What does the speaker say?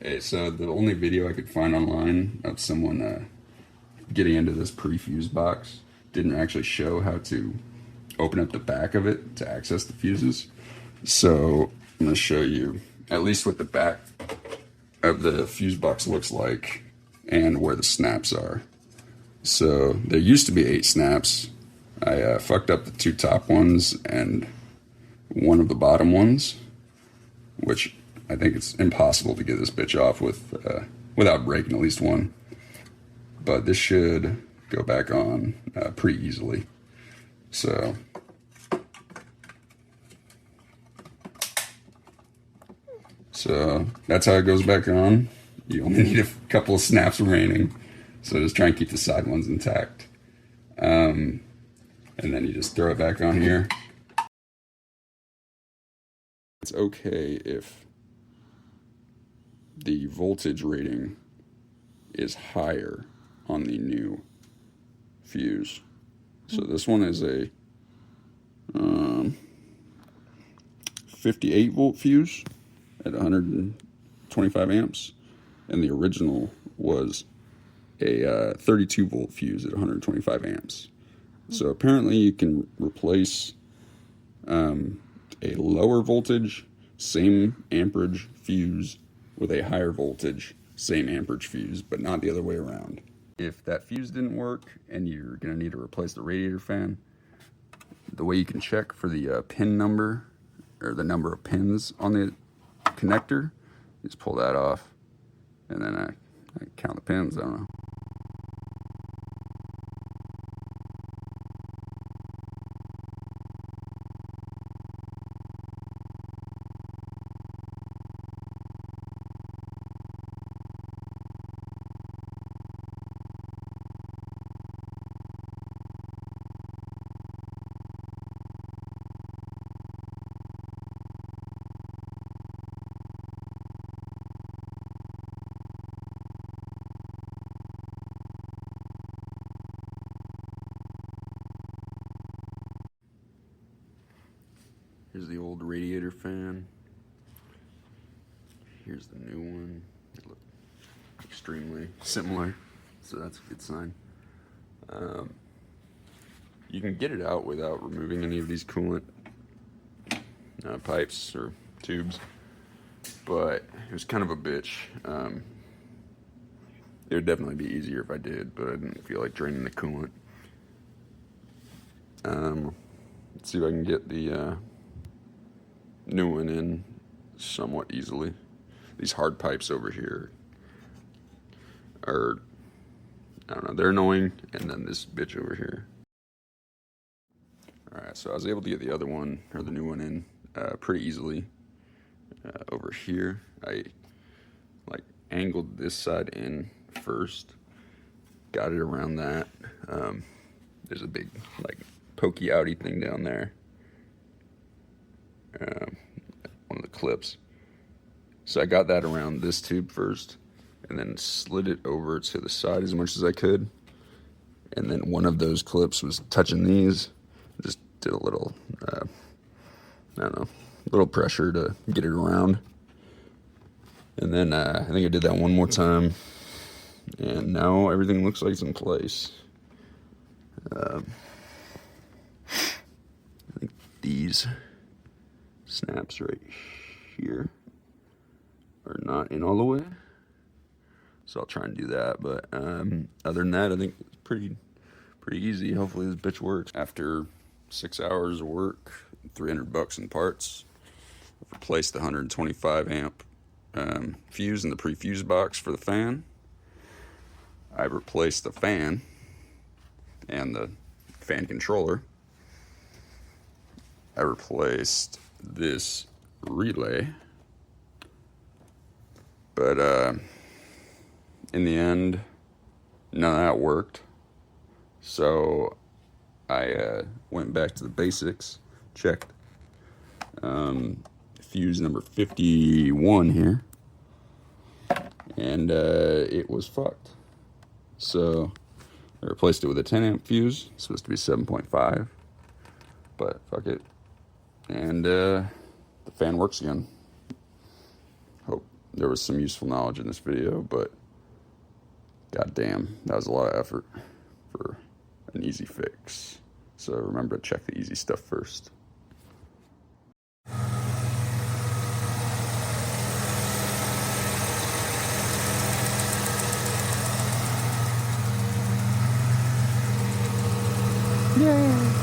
Hey, so the only video I could find online of someone getting into this pre-fuse box didn't actually show how to open up the back of it to access the fuses. So I'm going to show you at least what the back of the fuse box looks like and where the snaps are. So there used to be 8 snaps. I fucked up the 2 top ones and one of the bottom ones, which I think it's impossible to get this bitch off with without breaking at least one. But this should go back on pretty easily. So that's how it goes back on. You only need a couple of snaps remaining. So just try and keep the side ones intact. And then you just throw it back on here. It's okay if the voltage rating is higher on the new fuse. So this one is a 58 volt fuse at 125 amps, and the original was a 32 volt fuse at 125 amps. So apparently you can replace a lower voltage, same amperage fuse with a higher voltage, same amperage fuse, but not the other way around. If that fuse didn't work and you're going to need to replace the radiator fan, the way you can check for the pin number, or the number of pins on the connector, just pull that off, and then I count the pins, I don't know. Here's the old radiator fan. Here's the new one. They look extremely similar, so that's a good sign. You can get it out without removing any of these coolant pipes or tubes, but it was kind of a bitch. It would definitely be easier if I did, but I didn't feel like draining the coolant. Let's see if I can get the new one in somewhat easily. These hard pipes over here are, I don't know, they're annoying, and then this bitch over here. Alright, so I was able to get the other one, or the new one, in pretty easily. Over here, I angled this side in first, got it around that. There's a big pokey outy thing down there. One of the clips. So I got that around this tube first, and then slid it over to the side as much as I could. And then one of those clips was touching these. Just did a little, I don't know, little pressure to get it around. And then I think I did that one more time, and now everything looks like it's in place. I think these snaps right here are not in all the way, so I'll try and do that. But other than that, I think it's pretty easy. Hopefully this bitch works. After 6 hours of work, $300 in parts, I've replaced the 125 amp fuse in the pre-fuse box for the fan. I've replaced the fan and the fan controller. I replaced this relay, but in the end, none of that worked. So I went back to the basics, checked fuse number 51 here, and it was fucked. So I replaced it with a 10 amp fuse. It's supposed to be 7.5, but fuck it. And the fan works again. Hope there was some useful knowledge in this video, but goddamn, that was a lot of effort for an easy fix. So remember to check the easy stuff first. Yay!